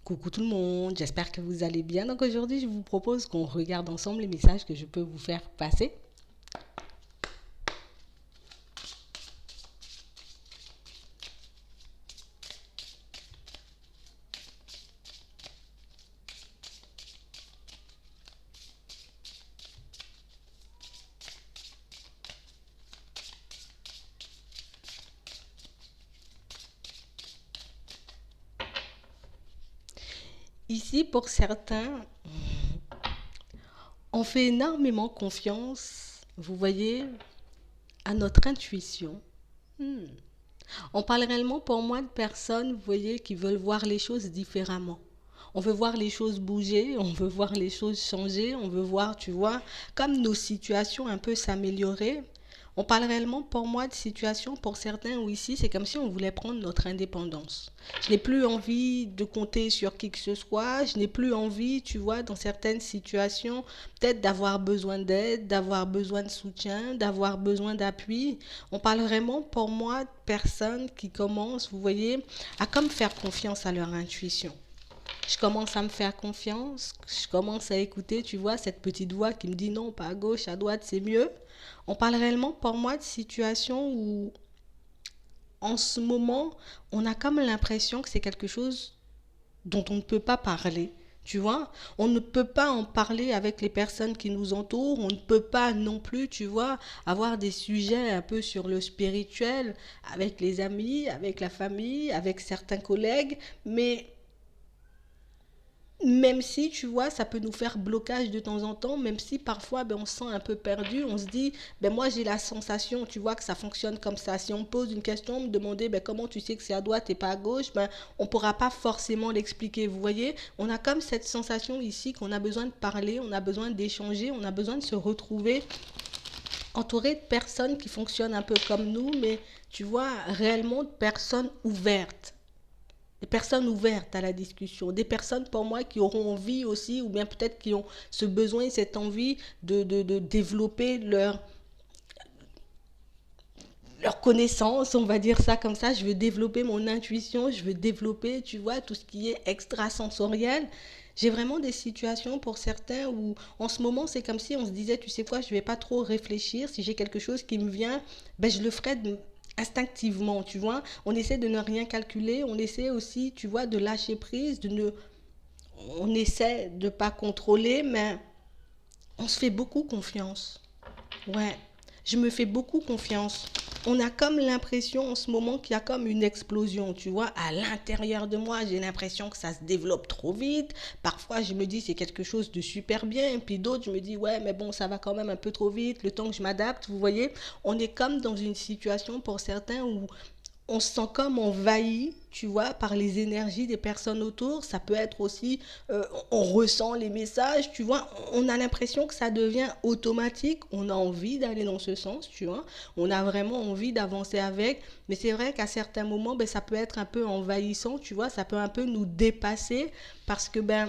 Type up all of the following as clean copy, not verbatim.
Coucou tout le monde, j'espère que vous allez bien. Donc aujourd'hui, je vous propose qu'on regarde ensemble les messages que je peux vous faire passer. Ici, pour certains, on fait énormément confiance, vous voyez, à notre intuition. Hmm. On parle réellement pour moi de personnes, vous voyez, qui veulent voir les choses différemment. On veut voir les choses bouger, on veut voir les choses changer, on veut voir, tu vois, comme nos situations un peu s'améliorer. On parle réellement pour moi de situations pour certains où ici c'est comme si on voulait prendre notre indépendance. Je n'ai plus envie de compter sur qui que ce soit, je n'ai plus envie, tu vois, dans certaines situations, peut-être d'avoir besoin d'aide, d'avoir besoin de soutien, d'avoir besoin d'appui. On parle vraiment pour moi de personnes qui commencent, vous voyez, à comme faire confiance à leur intuition. Je commence à me faire confiance, je commence à écouter, tu vois, cette petite voix qui me dit non, pas à gauche, à droite, c'est mieux. On parle réellement pour moi de situations où, en ce moment, on a comme l'impression que c'est quelque chose dont on ne peut pas parler. Tu vois, on ne peut pas en parler avec les personnes qui nous entourent, on ne peut pas non plus, tu vois, avoir des sujets un peu sur le spirituel avec les amis, avec la famille, avec certains collègues, mais même si, tu vois, ça peut nous faire blocage de temps en temps, même si parfois ben, on se sent un peu perdu, on se dit, ben moi j'ai la sensation, tu vois, que ça fonctionne comme ça. Si on me pose une question, me demander ben, comment tu sais que c'est à droite et pas à gauche, ben, on ne pourra pas forcément l'expliquer. Vous voyez, on a comme cette sensation ici qu'on a besoin de parler, on a besoin d'échanger, on a besoin de se retrouver entouré de personnes qui fonctionnent un peu comme nous, mais tu vois, réellement de personnes ouvertes, des personnes ouvertes à la discussion, des personnes pour moi qui auront envie aussi, ou bien peut-être qui ont ce besoin et cette envie de développer leur connaissance, on va dire ça comme ça. Je veux développer mon intuition, je veux développer, tu vois, tout ce qui est extrasensoriel. J'ai vraiment des situations pour certains où en ce moment c'est comme si on se disait, tu sais quoi, je ne vais pas trop réfléchir, si j'ai quelque chose qui me vient, ben je le ferai instinctivement, tu vois. On essaie de ne rien calculer, on essaie aussi, tu vois, de lâcher prise, on essaie de ne pas contrôler, mais on se fait beaucoup confiance. Ouais, je me fais beaucoup confiance. On a comme l'impression en ce moment qu'il y a comme une explosion, tu vois, à l'intérieur de moi, j'ai l'impression que ça se développe trop vite. Parfois, je me dis c'est quelque chose de super bien, et puis d'autres, je me dis ouais, mais bon, ça va quand même un peu trop vite, le temps que je m'adapte, vous voyez. On est comme dans une situation pour certains où on se sent comme envahi, tu vois, par les énergies des personnes autour. Ça peut être aussi, on ressent les messages, tu vois. On a l'impression que ça devient automatique. On a envie d'aller dans ce sens, tu vois. On a vraiment envie d'avancer avec. Mais c'est vrai qu'à certains moments, ben, ça peut être un peu envahissant, tu vois. Ça peut un peu nous dépasser parce que, ben,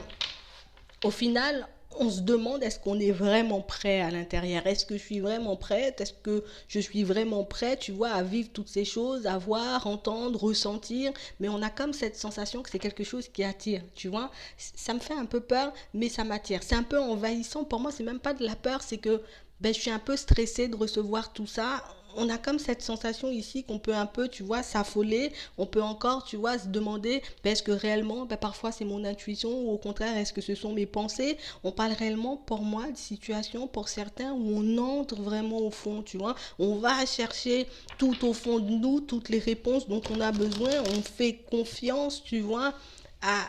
au final, on se demande est-ce qu'on est vraiment prêt à l'intérieur. Est-ce que je suis vraiment prête? Est-ce que je suis vraiment prête, tu vois, à vivre toutes ces choses, à voir, entendre, ressentir? Mais on a comme cette sensation que c'est quelque chose qui attire, tu vois. Ça me fait un peu peur, mais ça m'attire. C'est un peu envahissant. Pour moi, c'est même pas de la peur, c'est que ben, je suis un peu stressée de recevoir tout ça. On a comme cette sensation ici qu'on peut un peu, tu vois, s'affoler. On peut encore, tu vois, se demander, ben, est-ce que réellement, ben, parfois c'est mon intuition ou au contraire, est-ce que ce sont mes pensées? On parle réellement, pour moi, de situations pour certains où on entre vraiment au fond, tu vois. On va chercher tout au fond de nous, toutes les réponses dont on a besoin. On fait confiance, tu vois, à,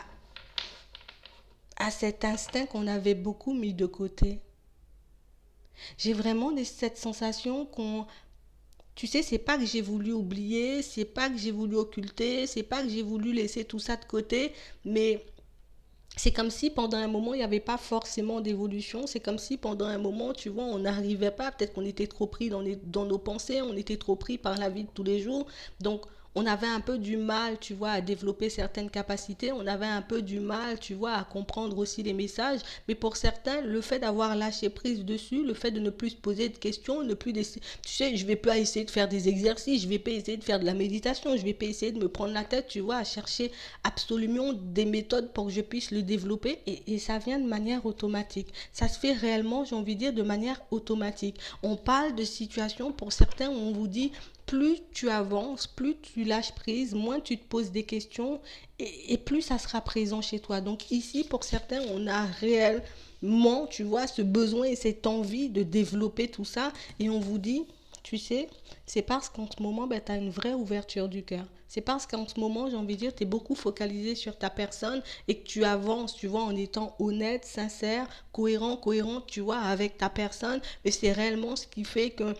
à cet instinct qu'on avait beaucoup mis de côté. J'ai vraiment cette sensation qu'on, tu sais, c'est pas que j'ai voulu oublier, c'est pas que j'ai voulu occulter, c'est pas que j'ai voulu laisser tout ça de côté, mais c'est comme si pendant un moment, il n'y avait pas forcément d'évolution. C'est comme si pendant un moment, tu vois, on n'arrivait pas. Peut-être qu'on était trop pris dans nos pensées, on était trop pris par la vie de tous les jours. Donc, on avait un peu du mal, tu vois, à développer certaines capacités, on avait un peu du mal, tu vois, à comprendre aussi les messages, mais pour certains, le fait d'avoir lâché prise dessus, le fait de ne plus se poser de questions, ne plus d'essayer, tu sais, je vais pas essayer de faire des exercices, je vais pas essayer de faire de la méditation, je vais pas essayer de me prendre la tête, tu vois, à chercher absolument des méthodes pour que je puisse le développer, et ça vient de manière automatique. Ça se fait réellement, j'ai envie de dire, de manière automatique. On parle de situations pour certains où on vous dit plus tu avances, plus tu lâches prise, moins tu te poses des questions et plus ça sera présent chez toi. Donc ici, pour certains, on a réellement, tu vois, ce besoin et cette envie de développer tout ça et on vous dit, tu sais, c'est parce qu'en ce moment, ben, tu as une vraie ouverture du cœur. C'est parce qu'en ce moment, j'ai envie de dire, tu es beaucoup focalisé sur ta personne et que tu avances, tu vois, en étant honnête, sincère, cohérent, tu vois, avec ta personne. Et c'est réellement ce qui fait que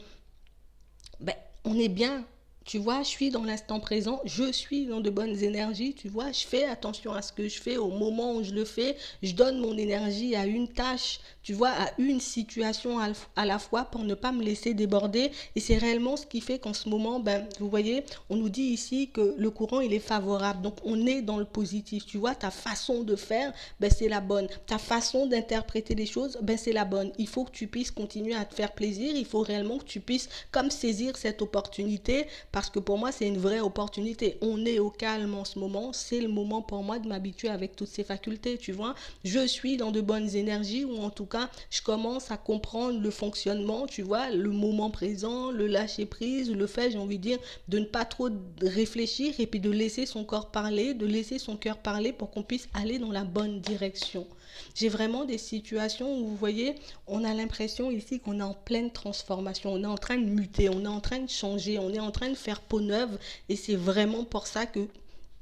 ben, on est bien. Tu vois, je suis dans l'instant présent, je suis dans de bonnes énergies, tu vois, je fais attention à ce que je fais au moment où je le fais, je donne mon énergie à une tâche, tu vois, à une situation à la fois pour ne pas me laisser déborder. Et c'est réellement ce qui fait qu'en ce moment, ben, vous voyez, on nous dit ici que le courant, il est favorable. Donc, on est dans le positif. Tu vois, ta façon de faire, ben, c'est la bonne. Ta façon d'interpréter les choses, ben, c'est la bonne. Il faut que tu puisses continuer à te faire plaisir. Il faut réellement que tu puisses comme saisir cette opportunité parce que pour moi, c'est une vraie opportunité. On est au calme en ce moment. C'est le moment pour moi de m'habituer avec toutes ces facultés, tu vois. Je suis dans de bonnes énergies ou en tout cas, je commence à comprendre le fonctionnement, tu vois, le moment présent, le lâcher prise, le fait, j'ai envie de dire, de ne pas trop réfléchir et puis de laisser son corps parler, de laisser son cœur parler pour qu'on puisse aller dans la bonne direction. J'ai vraiment des situations où, vous voyez, on a l'impression ici qu'on est en pleine transformation, on est en train de muter, on est en train de changer, on est en train de faire peau neuve et c'est vraiment pour ça que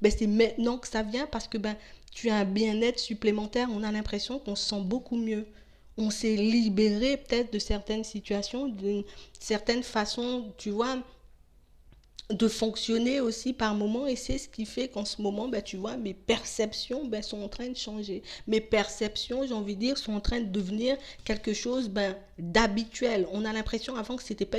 ben, c'est maintenant que ça vient parce que ben, tu as un bien-être supplémentaire, on a l'impression qu'on se sent beaucoup mieux. On s'est libéré peut-être de certaines situations, d'une certaine façon, tu vois, de fonctionner aussi par moment et c'est ce qui fait qu'en ce moment ben, tu vois mes perceptions ben, sont en train de changer, mes perceptions j'ai envie de dire sont en train de devenir quelque chose ben, d'habituel. On a l'impression avant que c'était pas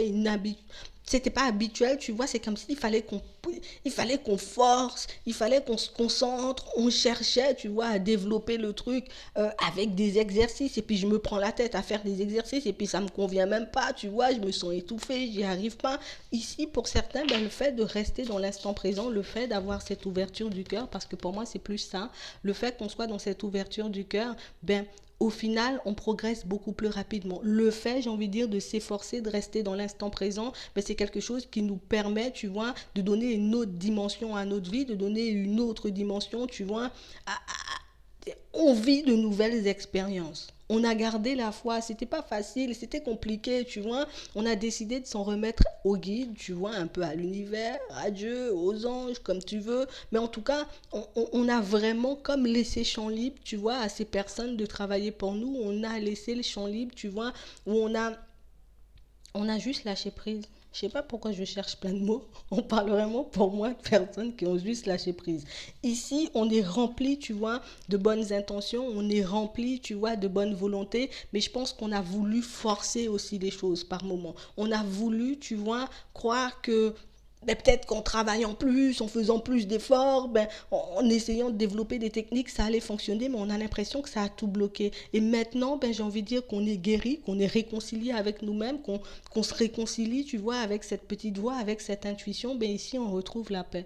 habituel, tu vois, c'est comme s'il fallait qu'on force, il fallait qu'on se concentre, on cherchait, tu vois, à développer le truc avec des exercices et puis je me prends la tête à faire des exercices et puis ça me convient même pas, tu vois, je me sens étouffée, j'y arrive pas. Ici, pour certains, ben, le fait de rester dans l'instant présent, le fait d'avoir cette ouverture du cœur, parce que pour moi, c'est plus ça, le fait qu'on soit dans cette ouverture du cœur, ben, au final, on progresse beaucoup plus rapidement. Le fait, j'ai envie de dire, de s'efforcer de rester dans l'instant présent, ben, c'est quelque chose qui nous permet, tu vois, de donner une autre dimension à notre vie, de donner une autre dimension, tu vois, on vit de nouvelles expériences. On a gardé la foi, c'était pas facile, c'était compliqué, tu vois. On a décidé de s'en remettre au guide, tu vois, un peu à l'univers, à Dieu, aux anges, comme tu veux. Mais en tout cas, on a vraiment comme laissé champ libre, tu vois, à ces personnes de travailler pour nous. On a laissé le champ libre, tu vois, où on a juste lâché prise. Je sais pas pourquoi je cherche plein de mots. On parle vraiment pour moi de personnes qui ont juste lâché prise. Ici, on est rempli, tu vois, de bonnes intentions, on est rempli, tu vois, de bonne volonté, mais je pense qu'on a voulu forcer aussi les choses par moments. On a voulu, tu vois, croire que ben, peut-être qu'en travaillant plus, en faisant plus d'efforts, ben, en essayant de développer des techniques, ça allait fonctionner, mais on a l'impression que ça a tout bloqué. Et maintenant, ben, j'ai envie de dire qu'on est guéri, qu'on est réconcilié avec nous-mêmes, qu'on se réconcilie, tu vois, avec cette petite voix, avec cette intuition, ben, ici, on retrouve la paix.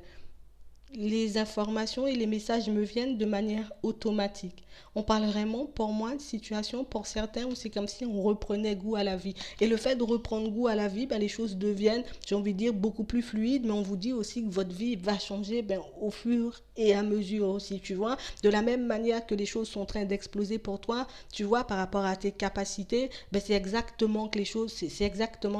Les informations et les messages me viennent de manière automatique. On parle vraiment pour moi de situations pour certains où c'est comme si on reprenait goût à la vie. Et le fait de reprendre goût à la vie, ben, les choses deviennent, j'ai envie de dire, beaucoup plus fluides, mais on vous dit aussi que votre vie va changer ben, au fur et à mesure aussi, tu vois. De la même manière que les choses sont en train d'exploser pour toi, tu vois, par rapport à tes capacités, ben, c'est exactement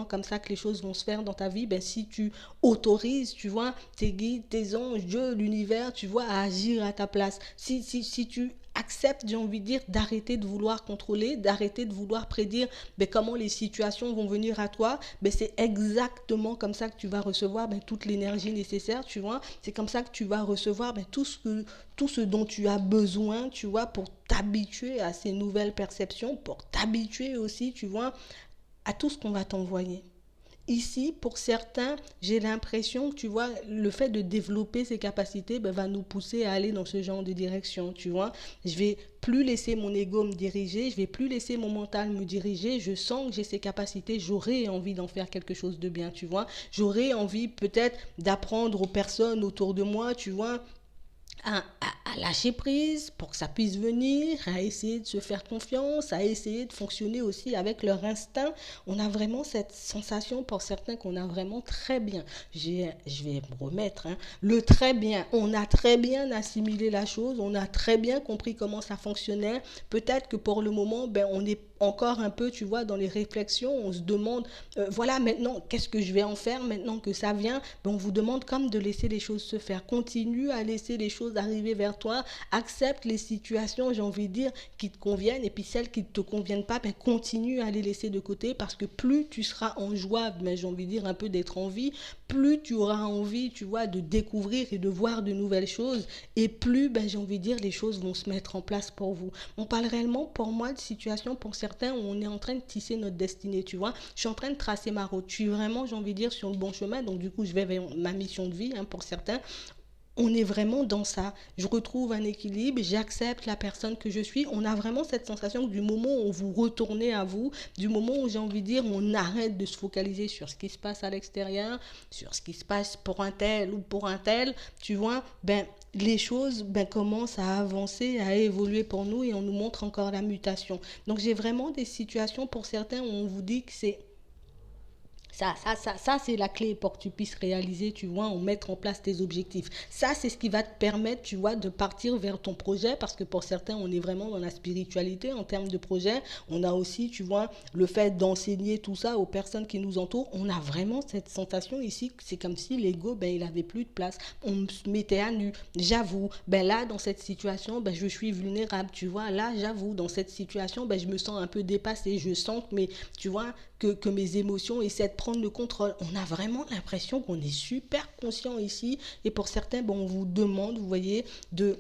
comme ça que les choses vont se faire dans ta vie. Ben, si tu autorises, tu vois, tes guides, tes anges, Dieu, l'univers, tu vois, à agir à ta place. Si tu acceptes, j'ai envie de dire, d'arrêter de vouloir contrôler, d'arrêter de vouloir prédire ben, comment les situations vont venir à toi, ben, c'est exactement comme ça que tu vas recevoir ben, toute l'énergie nécessaire, tu vois. C'est comme ça que tu vas recevoir ben, tout ce dont tu as besoin, tu vois, pour t'habituer à ces nouvelles perceptions, pour t'habituer aussi, tu vois, à tout ce qu'on va t'envoyer. ici, pour certains, j'ai l'impression que, tu vois, le fait de développer ces capacités ben, va nous pousser à aller dans ce genre de direction, tu vois. Je vais plus laisser mon ego me diriger, je vais plus laisser mon mental me diriger, je sens que j'ai ces capacités, j'aurais envie d'en faire quelque chose de bien, tu vois. J'aurais envie peut-être d'apprendre aux personnes autour de moi, tu vois, à lâcher prise pour que ça puisse venir, à essayer de se faire confiance, à essayer de fonctionner aussi avec leur instinct. On a vraiment cette sensation pour certains qu'on a vraiment très bien. Je vais me remettre, hein, le très bien. On a très bien assimilé la chose, on a très bien compris comment ça fonctionnait. Peut-être que pour le moment, ben, on est encore un peu, tu vois, dans les réflexions, on se demande, voilà, maintenant, qu'est-ce que je vais en faire maintenant que ça vient? Ben, on vous demande comme de laisser les choses se faire. Continue à laisser les choses arriver vers toi. Accepte les situations, j'ai envie de dire, qui te conviennent. Et puis celles qui ne te conviennent pas, ben, continue à les laisser de côté parce que plus tu seras en joie, ben, j'ai envie de dire un peu d'être en vie, plus tu auras envie, tu vois, de découvrir et de voir de nouvelles choses. Et plus, ben, j'ai envie de dire, les choses vont se mettre en place pour vous. On parle réellement, pour moi, de situations pour certains où on est en train de tisser notre destinée, tu vois. Je suis en train de tracer ma route. Je suis vraiment, j'ai envie de dire, sur le bon chemin. Donc, du coup, je vais vers ma mission de vie, hein, pour certains. On est vraiment dans ça. Je retrouve un équilibre, j'accepte la personne que je suis. On a vraiment cette sensation que du moment où vous retournez à vous, du moment où j'ai envie de dire, on arrête de se focaliser sur ce qui se passe à l'extérieur, sur ce qui se passe pour un tel ou pour un tel, tu vois, ben les choses ben, commencent à avancer, à évoluer pour nous et on nous montre encore la mutation. Donc j'ai vraiment des situations pour certains où on vous dit que c'est ça c'est la clé pour que tu puisses réaliser, tu vois, ou mettre en place tes objectifs. Ça, c'est ce qui va te permettre, tu vois, de partir vers ton projet, parce que pour certains, on est vraiment dans la spiritualité en termes de projet. On a aussi, tu vois, le fait d'enseigner tout ça aux personnes qui nous entourent. On a vraiment cette sensation ici que c'est comme si l'ego, ben, il avait plus de place. On se mettait à nu. J'avoue, ben là, dans cette situation, ben, je suis vulnérable, tu vois. Là, j'avoue, dans cette situation, ben, je me sens un peu dépassée. Je sens que tu vois, que mes émotions essaient de prendre le contrôle. On a vraiment l'impression qu'on est super conscient ici. Et pour certains, bon, on vous demande, vous voyez, de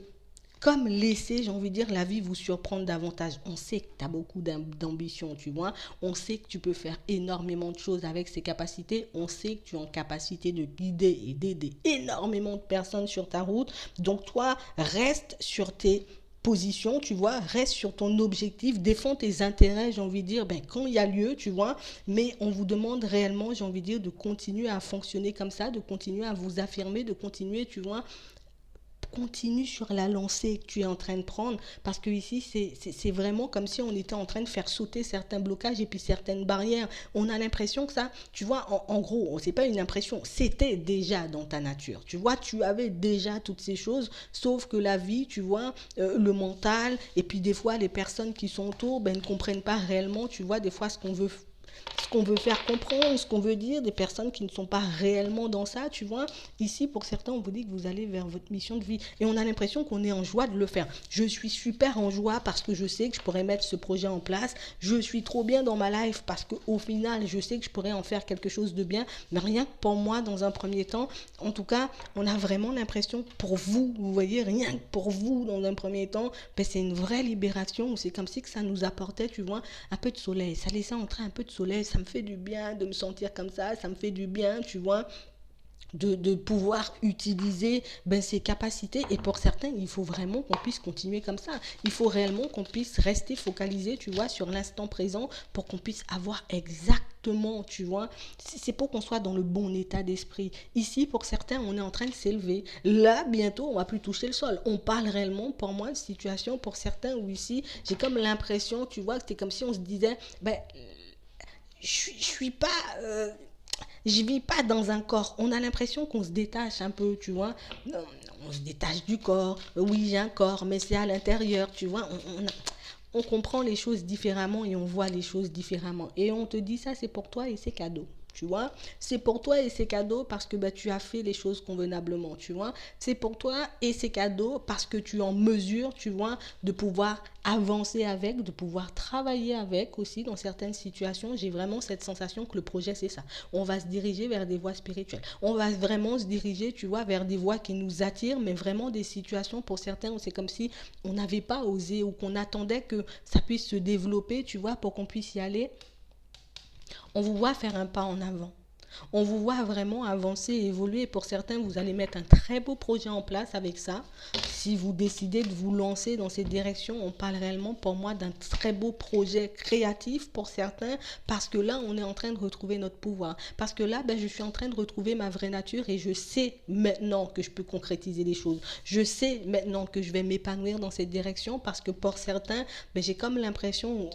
comme laisser, j'ai envie de dire, la vie vous surprendre davantage. On sait que tu as beaucoup d'ambition, tu vois. On sait que tu peux faire énormément de choses avec ces capacités. On sait que tu es en capacité de guider et d'aider énormément de personnes sur ta route. Donc toi, reste sur tes position, tu vois, reste sur ton objectif, défends tes intérêts, j'ai envie de dire, ben, quand il y a lieu, tu vois, mais on vous demande réellement, j'ai envie de dire, de continuer à fonctionner comme ça, de continuer à vous affirmer, de continuer, tu vois, continue sur la lancée que tu es en train de prendre parce que ici c'est vraiment comme si on était en train de faire sauter certains blocages et puis certaines barrières. On a l'impression que ça, tu vois, en gros, c'est pas une impression, c'était déjà dans ta nature, tu vois, tu avais déjà toutes ces choses, sauf que la vie, tu vois, le mental et puis des fois les personnes qui sont autour ben, ne comprennent pas réellement, tu vois, des fois ce qu'on veut faire comprendre, ce qu'on veut dire, des personnes qui ne sont pas réellement dans ça, tu vois. Ici, pour certains, on vous dit que vous allez vers votre mission de vie. Et on a l'impression qu'on est en joie de le faire. Je suis super en joie parce que je sais que je pourrais mettre ce projet en place. Je suis trop bien dans ma life parce qu'au final, je sais que je pourrais en faire quelque chose de bien. Mais rien que pour moi, dans un premier temps, en tout cas, on a vraiment l'impression que pour vous, vous voyez, rien que pour vous, dans un premier temps, ben, c'est une vraie libération. C'est comme si que ça nous apportait, tu vois, un peu de soleil. Ça laissait entrer un peu de soleil. Ça me fait du bien de me sentir comme ça me fait du bien, tu vois, de pouvoir utiliser ben, ses capacités. Et pour certains, il faut vraiment qu'on puisse continuer comme ça. Il faut réellement qu'on puisse rester focalisé, tu vois, sur l'instant présent pour qu'on puisse avoir exactement, tu vois, c'est pour qu'on soit dans le bon état d'esprit. Ici, pour certains, on est en train de s'élever. Là, bientôt, on va plus toucher le sol. On parle réellement, pour moi, de situation pour certains où ici, j'ai comme l'impression, tu vois, que c'est comme si on se disait, ben, je suis pas je vis pas dans un corps. On a l'impression qu'on se détache un peu, tu vois. On se détache du corps. Oui, j'ai un corps, mais c'est à l'intérieur, tu vois. On comprend les choses différemment et on voit les choses différemment. Et on te dit ça, c'est pour toi et c'est cadeau. Tu vois, c'est pour toi et c'est cadeau parce que bah, tu as fait les choses convenablement, tu vois. C'est pour toi et c'est cadeau parce que tu es en mesure, tu vois, de pouvoir avancer avec, de pouvoir travailler avec aussi dans certaines situations. J'ai vraiment cette sensation que le projet, c'est ça. On va se diriger vers des voies spirituelles. On va vraiment se diriger, tu vois, vers des voies qui nous attirent, mais vraiment des situations pour certains où c'est comme si on n'avait pas osé ou qu'on attendait que ça puisse se développer, tu vois, pour qu'on puisse y aller. On vous voit faire un pas en avant. On vous voit vraiment avancer, évoluer. Pour certains, vous allez mettre un très beau projet en place avec ça. Si vous décidez de vous lancer dans cette direction, on parle réellement pour moi d'un très beau projet créatif pour certains, parce que là, on est en train de retrouver notre pouvoir. Parce que là, ben, je suis en train de retrouver ma vraie nature et je sais maintenant que je peux concrétiser les choses. Je sais maintenant que je vais m'épanouir dans cette direction, parce que pour certains, ben, j'ai comme l'impression,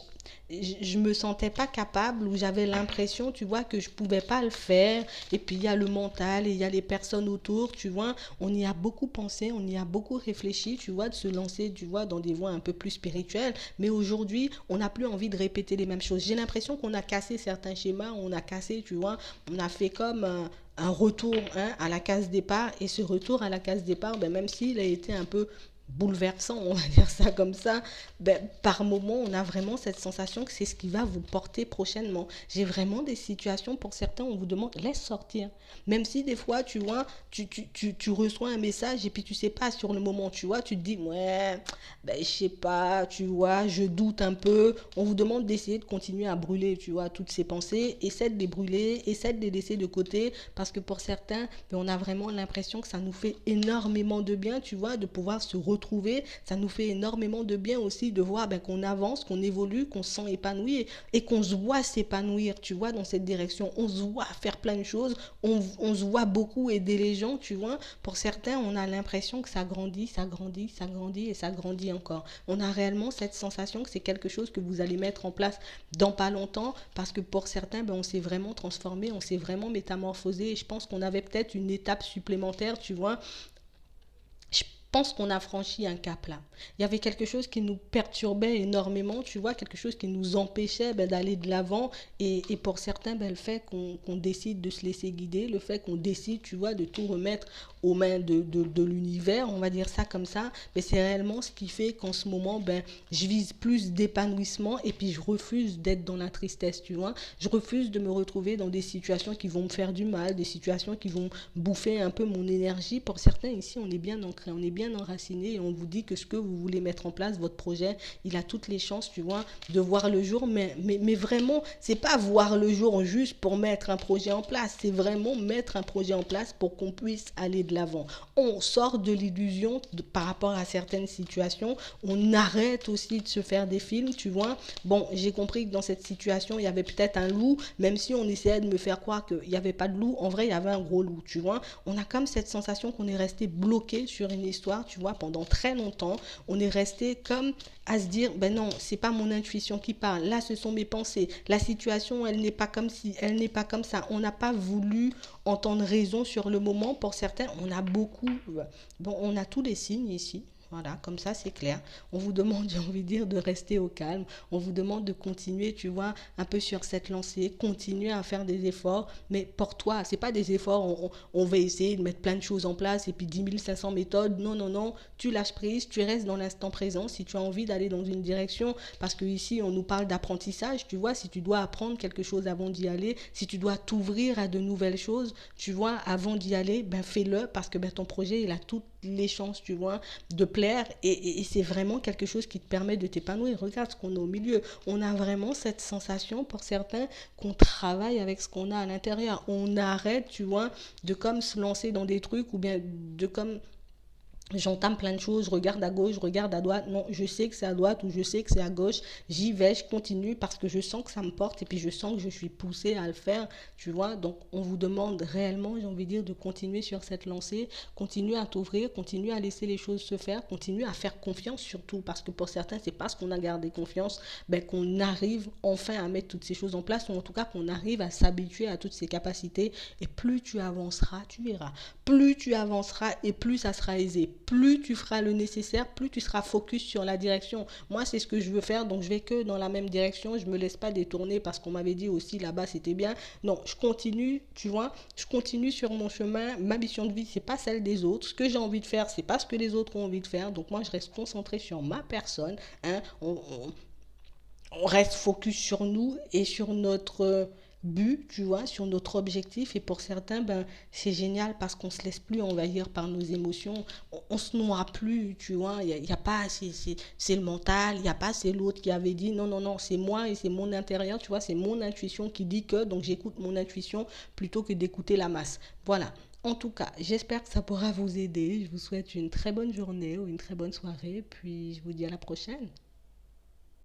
je me sentais pas capable, ou j'avais l'impression, tu vois, que je pouvais pas le faire. Et puis il y a le mental et il y a les personnes autour, tu vois. On y a beaucoup pensé, on y a beaucoup réfléchi, tu vois, de se lancer, tu vois, dans des voies un peu plus spirituelles. Mais aujourd'hui, on n'a plus envie de répéter les mêmes choses. J'ai l'impression qu'on a cassé certains schémas, on a cassé, tu vois, on a fait comme un retour, hein, à la case départ. Et ce retour à la case départ, ben, même s'il a été un peu bouleversant, on va dire ça comme ça, ben, par moment, on a vraiment cette sensation que c'est ce qui va vous porter prochainement. J'ai vraiment des situations, pour certains, on vous demande, laisse sortir. Même si des fois, tu vois, tu reçois un message et puis tu sais pas sur le moment, tu vois, tu te dis, ouais, ben, je sais pas, tu vois, je doute un peu. On vous demande d'essayer de continuer à brûler, tu vois, toutes ces pensées. Essaie de les brûler, essaie de les laisser de côté, parce que pour certains, ben, on a vraiment l'impression que ça nous fait énormément de bien, tu vois, de pouvoir se retrouver. Ça nous fait énormément de bien aussi de voir, ben, qu'on avance, qu'on évolue, qu'on se sent épanoui et qu'on se voit s'épanouir, tu vois, dans cette direction. On se voit faire plein de choses, on se voit beaucoup aider les gens, tu vois. Pour certains, on a l'impression que ça grandit, ça grandit, ça grandit et ça grandit encore. On a réellement cette sensation que c'est quelque chose que vous allez mettre en place dans pas longtemps, parce que pour certains, ben, on s'est vraiment transformé, on s'est vraiment métamorphosé, et je pense qu'on avait peut-être une étape supplémentaire, tu vois. Je pense qu'on a franchi un cap là. Il y avait quelque chose qui nous perturbait énormément, tu vois, quelque chose qui nous empêchait, ben, d'aller de l'avant. Et pour certains, ben, le fait qu'on décide de se laisser guider, le fait qu'on décide, tu vois, de tout remettre aux mains de l'univers, on va dire ça comme ça, ben, c'est réellement ce qui fait qu'en ce moment, ben, je vise plus d'épanouissement, et puis je refuse d'être dans la tristesse, tu vois. Je refuse de me retrouver dans des situations qui vont me faire du mal, des situations qui vont bouffer un peu mon énergie. Pour certains, ici, on est bien ancré, on est bien enraciné, et on vous dit que ce que vous voulez mettre en place, votre projet, il a toutes les chances, tu vois, de voir le jour. Mais vraiment, c'est pas voir le jour juste pour mettre un projet en place, c'est vraiment mettre un projet en place pour qu'on puisse aller de l'avant. On sort de l'illusion par rapport à certaines situations, on arrête aussi de se faire des films, tu vois. Bon, j'ai compris que dans cette situation, il y avait peut-être un loup, même si on essayait de me faire croire qu'il n'y avait pas de loup, en vrai, il y avait un gros loup, tu vois. On a comme cette sensation qu'on est resté bloqué sur une histoire, tu vois, pendant très longtemps. On est resté comme à se dire, ben non, c'est pas mon intuition qui parle, là ce sont mes pensées, la situation elle n'est pas comme si, elle n'est pas comme ça. On n'a pas voulu entendre raison sur le moment. Pour certains, on a beaucoup, bon, on a tous les signes ici. Voilà, comme ça c'est clair. On vous demande, j'ai envie de dire, de rester au calme. On vous demande de continuer, tu vois, un peu sur cette lancée, continuer à faire des efforts. Mais pour toi, c'est pas des efforts, on va essayer de mettre plein de choses en place et puis 10 500 méthodes. Non, non, non, tu lâches prise, tu restes dans l'instant présent. Si tu as envie d'aller dans une direction, parce que ici on nous parle d'apprentissage, tu vois, si tu dois apprendre quelque chose avant d'y aller, si tu dois t'ouvrir à de nouvelles choses, tu vois, avant d'y aller, ben fais-le, parce que ben, ton projet, il a toutes les chances, tu vois, de plaire, et c'est vraiment quelque chose qui te permet de t'épanouir. Regarde ce qu'on a au milieu. On a vraiment cette sensation, pour certains, qu'on travaille avec ce qu'on a à l'intérieur. On arrête, tu vois, de comme se lancer dans des trucs, ou bien de comme j'entame plein de choses, je regarde à gauche, je regarde à droite, non, je sais que c'est à droite ou je sais que c'est à gauche, j'y vais, je continue parce que je sens que ça me porte, et puis je sens que je suis poussée à le faire, tu vois. Donc on vous demande réellement, j'ai envie de dire, de continuer sur cette lancée, continuer à t'ouvrir, continuer à laisser les choses se faire, continuer à faire confiance surtout, parce que pour certains, c'est parce qu'on a gardé confiance, ben, qu'on arrive enfin à mettre toutes ces choses en place, ou en tout cas qu'on arrive à s'habituer à toutes ces capacités. Et plus tu avanceras, tu verras, plus tu avanceras et plus ça sera aisé, plus tu feras le nécessaire, plus tu seras focus sur la direction. Moi, c'est ce que je veux faire, donc je vais que dans la même direction, je me laisse pas détourner parce qu'on m'avait dit aussi là-bas c'était bien. Non, je continue, tu vois, je continue sur mon chemin. Ma mission de vie, c'est pas celle des autres. Ce que j'ai envie de faire, c'est pas ce que les autres ont envie de faire. Donc moi, je reste concentré sur ma personne, hein. On reste focus sur nous et sur notre but, tu vois, sur notre objectif. Et pour certains, ben, c'est génial parce qu'on se laisse plus envahir par nos émotions. On se noie plus, tu vois. Y a pas, c'est le mental, il n'y a pas, c'est l'autre qui avait dit non, non, non, c'est moi et c'est mon intérieur, tu vois, c'est mon intuition qui dit que, donc j'écoute mon intuition plutôt que d'écouter la masse. Voilà. En tout cas, j'espère que ça pourra vous aider. Je vous souhaite une très bonne journée ou une très bonne soirée. Puis je vous dis à la prochaine.